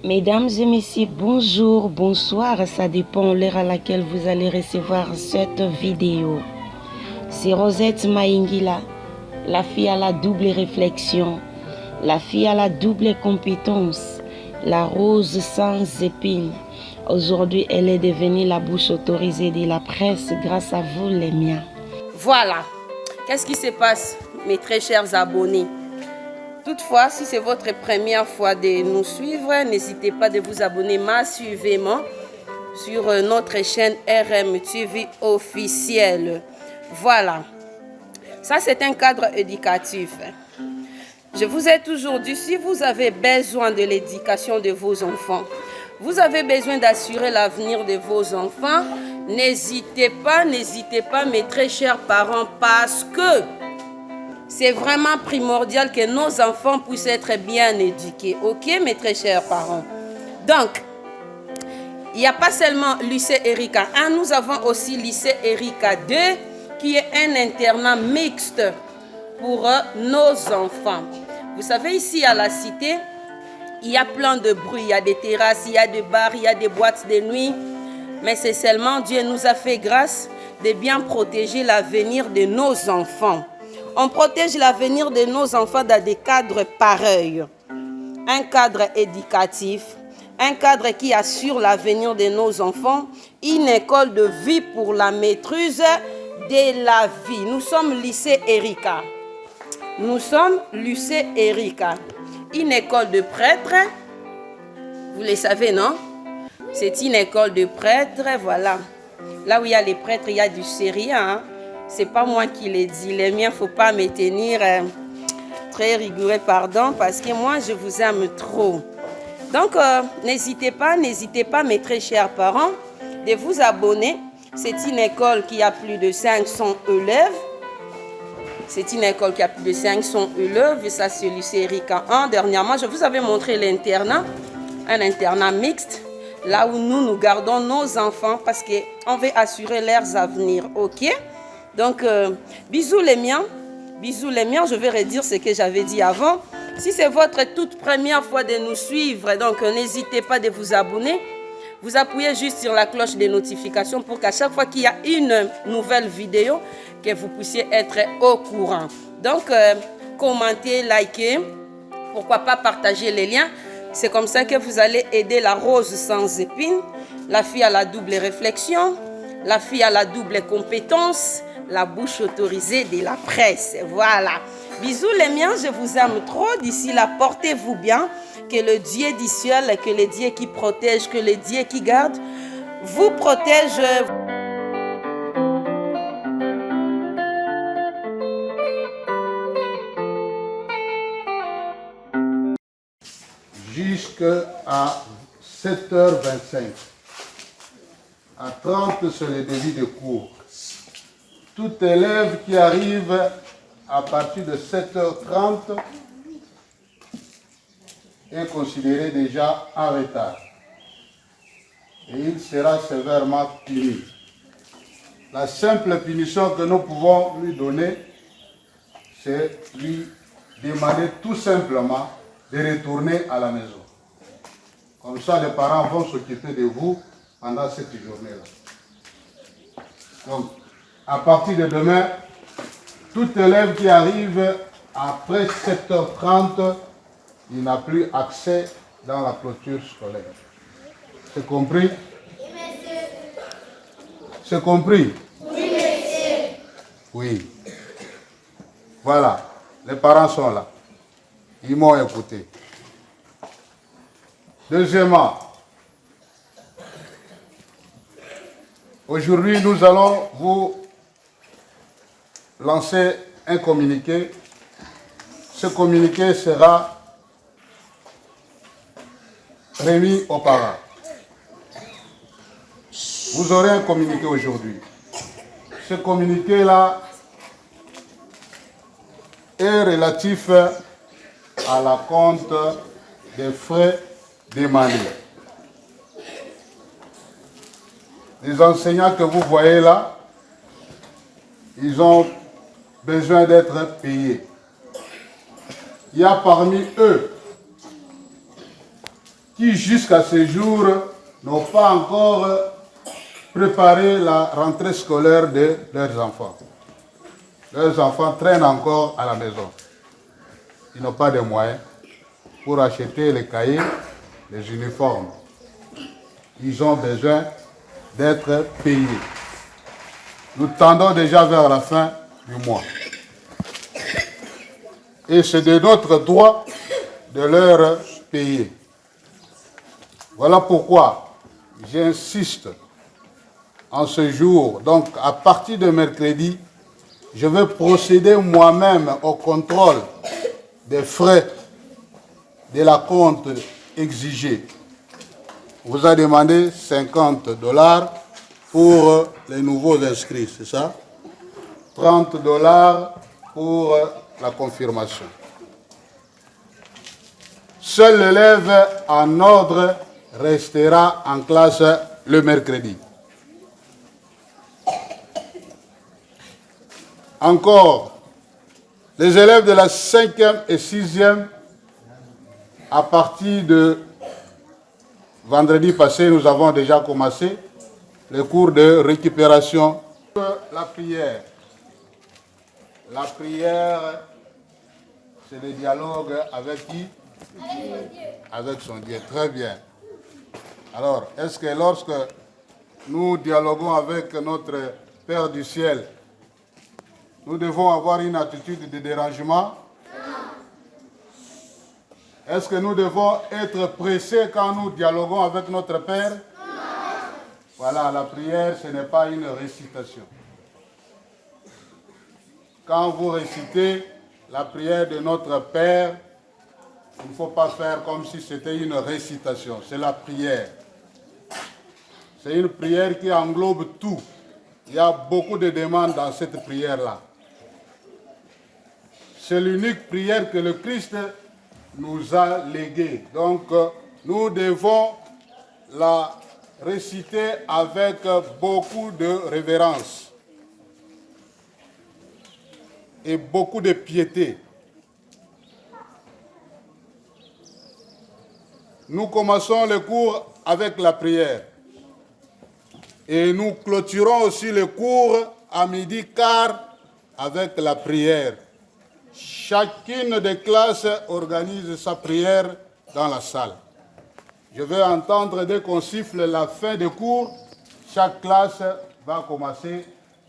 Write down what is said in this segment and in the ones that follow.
Mesdames et messieurs, bonjour, bonsoir, ça dépend de l'heure à laquelle vous allez recevoir cette vidéo. C'est Rosette Maïngila, la fille à la double réflexion, la fille à la double compétence, la rose sans épines. Aujourd'hui, elle est devenue la bouche autorisée de la presse grâce à vous les miens. Voilà, qu'est-ce qui se passe, mes très chers abonnés? Toutefois, si c'est votre première fois de nous suivre, n'hésitez pas de vous abonner massivement sur notre chaîne RMTV officielle. Voilà, ça c'est un cadre éducatif. Je vous ai toujours dit, si vous avez besoin de l'éducation de vos enfants, vous avez besoin d'assurer l'avenir de vos enfants, n'hésitez pas, mes très chers parents, parce que c'est vraiment primordial que nos enfants puissent être bien éduqués. Ok, mes très chers parents? Donc, il n'y a pas seulement lycée Erika 1, nous avons aussi lycée Erika 2, qui est un internat mixte pour nos enfants. Vous savez, ici à la cité, il y a plein de bruit, il y a des terrasses, il y a des bars, il y a des boîtes de nuit. Mais c'est seulement Dieu nous a fait grâce de bien protéger l'avenir de nos enfants. On protège l'avenir de nos enfants dans des cadres pareils. Un cadre éducatif, un cadre qui assure l'avenir de nos enfants, une école de vie pour la maîtrise de la vie. Nous sommes lycée Erika. Nous sommes lycée Erika. Une école de prêtres, vous le savez, non? C'est une école de prêtres, voilà. Là où il y a les prêtres, il y a du sérieux, hein? C'est pas moi qui l'ai dit. Les miens, faut pas me tenir très rigoureux, pardon, parce que moi, je vous aime trop. Donc, n'hésitez pas, mes très chers parents, de vous abonner. C'est une école qui a plus de 500 élèves. C'est une école qui a plus de 500 élèves. Et ça, c'est le lycée Erika 1. Dernièrement, je vous avais montré l'internat, un internat mixte, là où nous gardons nos enfants parce qu'on veut assurer leurs avenirs. Ok? Donc, bisous les miens, je vais redire ce que j'avais dit avant. Si c'est votre toute première fois de nous suivre, donc n'hésitez pas de vous abonner. Vous appuyez juste sur la cloche des notifications pour qu'à chaque fois qu'il y a une nouvelle vidéo, que vous puissiez être au courant. Donc, commentez, likez, pourquoi pas partager les liens. C'est comme ça que vous allez aider la rose sans épines, la fille à la double réflexion, la fille à la double compétence, la bouche autorisée de la presse. Voilà. Bisous les miens, je vous aime trop. D'ici là, portez-vous bien. Que le Dieu du ciel, que le Dieu qui protège, que le Dieu qui garde, vous protège. Jusqu'à 7h25. À 30, c'est le début de cours. Tout élève qui arrive à partir de 7h30 est considéré déjà en retard. Et il sera sévèrement puni. La simple punition que nous pouvons lui donner, c'est lui demander tout simplement de retourner à la maison. Comme ça, les parents vont s'occuper de vous pendant cette journée-là. Donc, à partir de demain, tout élève qui arrive après 7h30, il n'a plus accès dans la clôture scolaire. C'est compris? Oui, monsieur. C'est compris? Oui, monsieur. Oui. Voilà, les parents sont là. Ils m'ont écouté. Deuxièmement, aujourd'hui, nous allons vous lancer un communiqué. Ce communiqué sera remis aux parents. Vous aurez un communiqué aujourd'hui. Ce communiqué-là est relatif à la compte des frais demandés. Les enseignants que vous voyez là, ils ont besoin d'être payés. Il y a parmi eux qui jusqu'à ce jour n'ont pas encore préparé la rentrée scolaire de leurs enfants. Leurs enfants traînent encore à la maison. Ils n'ont pas de moyens pour acheter les cahiers, les uniformes. Ils ont besoin d'être payés. Nous tendons déjà vers la fin du mois. Et c'est de notre droit de leur payer. Voilà pourquoi j'insiste en ce jour, donc à partir de mercredi, je vais procéder moi-même au contrôle des frais de la compte exigée. On vous a demandé $50 pour les nouveaux inscrits, c'est ça? $30 pour la confirmation. Seul l'élève en ordre restera en classe le mercredi. Encore, les élèves de la 5e et 6e, à partir de vendredi passé, nous avons déjà commencé les cours de récupération. La prière. La prière, c'est le dialogue avec qui? Avec son Dieu. Très bien. Alors, est-ce que lorsque nous dialoguons avec notre Père du ciel, nous devons avoir une attitude de dérangement? Est-ce que nous devons être pressés quand nous dialoguons avec notre Père? Voilà, la prière, ce n'est pas une récitation. Quand vous récitez la prière de notre Père, il ne faut pas faire comme si c'était une récitation. C'est la prière. C'est une prière qui englobe tout. Il y a beaucoup de demandes dans cette prière-là. C'est l'unique prière que le Christ nous a léguée. Donc, nous devons la réciter avec beaucoup de révérence et beaucoup de piété. Nous commençons le cours avec la prière et nous clôturons aussi le cours à 12h15 avec la prière. Chacune des classes organise sa prière dans la salle. Je vais entendre dès qu'on siffle la fin des cours, chaque classe va commencer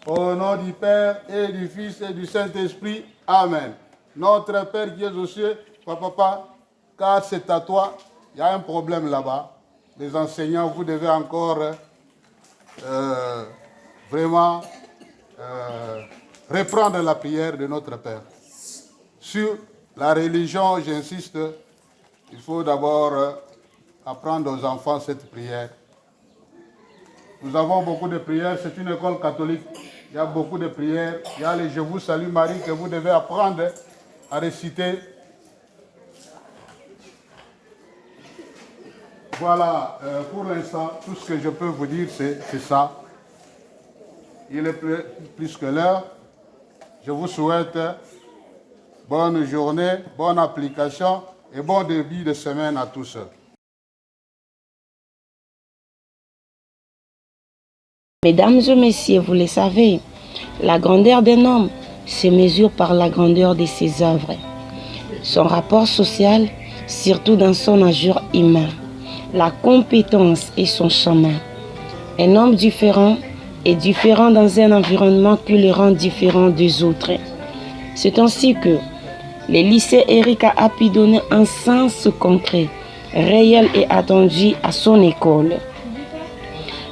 au nom du Père et du Fils et du Saint-Esprit. Amen. Notre Père qui est aux cieux, papa, car c'est à toi. Il y a un problème là-bas. Les enseignants, vous devez encore vraiment reprendre la prière de notre Père. Sur la religion, j'insiste, il faut d'abord apprendre aux enfants cette prière. Nous avons beaucoup de prières, c'est une école catholique. Il y a beaucoup de prières. Il y a les Je vous salue Marie que vous devez apprendre à réciter. Voilà, pour l'instant, tout ce que je peux vous dire, c'est ça. Il est plus que l'heure. Je vous souhaite bonne journée, bonne application et bon début de semaine à tous. Mesdames et messieurs, vous le savez, la grandeur d'un homme se mesure par la grandeur de ses œuvres. Son rapport social, surtout dans son nature humain, la compétence et son chemin. Un homme différent est différent dans un environnement qui le rend différent des autres. C'est ainsi que le lycée Erika a pu donner un sens concret, réel et attendu à son école.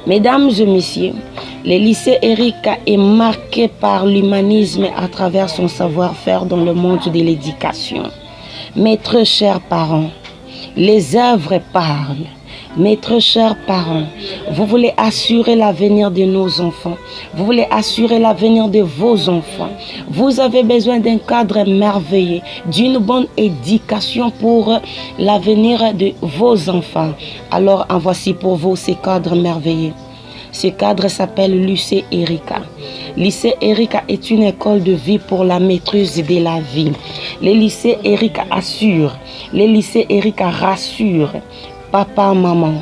Mesdames et messieurs, le lycée Erika est marqué par l'humanisme à travers son savoir-faire dans le monde de l'éducation. Mes très chers parents, les œuvres parlent. Mes très chers parents, vous voulez assurer l'avenir de nos enfants. Vous voulez assurer l'avenir de vos enfants. Vous avez besoin d'un cadre merveilleux, d'une bonne éducation pour l'avenir de vos enfants. Alors, en voici pour vous ces cadres merveilleux. Ce cadre s'appelle lycée Erika. Lycée Erika est une école de vie pour la maîtrise de la vie. Le lycée Erika assure. Le lycée Erika rassure. Papa, maman,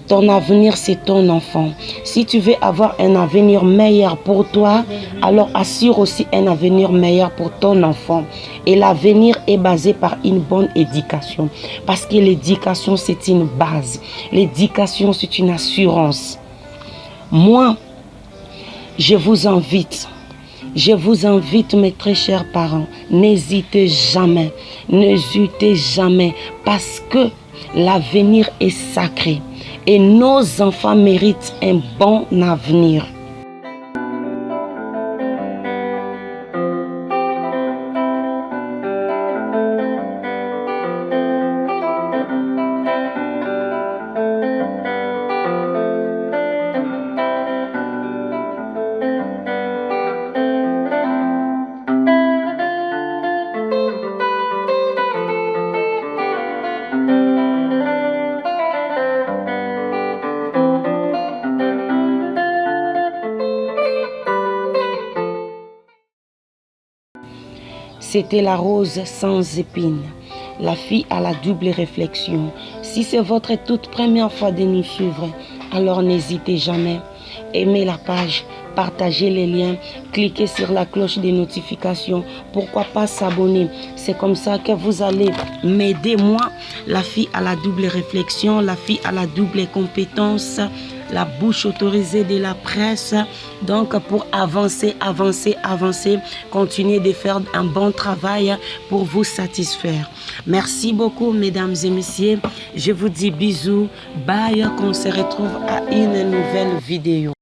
ton avenir, c'est ton enfant. Si tu veux avoir un avenir meilleur pour toi, alors assure aussi un avenir meilleur pour ton enfant. Et l'avenir est basé par une bonne éducation. Parce que l'éducation, c'est une base. L'éducation, c'est une assurance. Moi, je vous invite, mes très chers parents, n'hésitez jamais, parce que l'avenir est sacré et nos enfants méritent un bon avenir. C'était la rose sans épines, la fille à la double réflexion. Si c'est votre toute première fois de nous suivre, alors n'hésitez jamais. Aimez la page, partagez les liens, cliquez sur la cloche des notifications. Pourquoi pas s'abonner? C'est comme ça que vous allez m'aider, moi, la fille à la double réflexion, la fille à la double compétence, la bouche autorisée de la presse. Donc pour avancer, continuez de faire un bon travail pour vous satisfaire. Merci beaucoup mesdames et messieurs. Je vous dis bisous, bye, qu'on se retrouve à une nouvelle vidéo.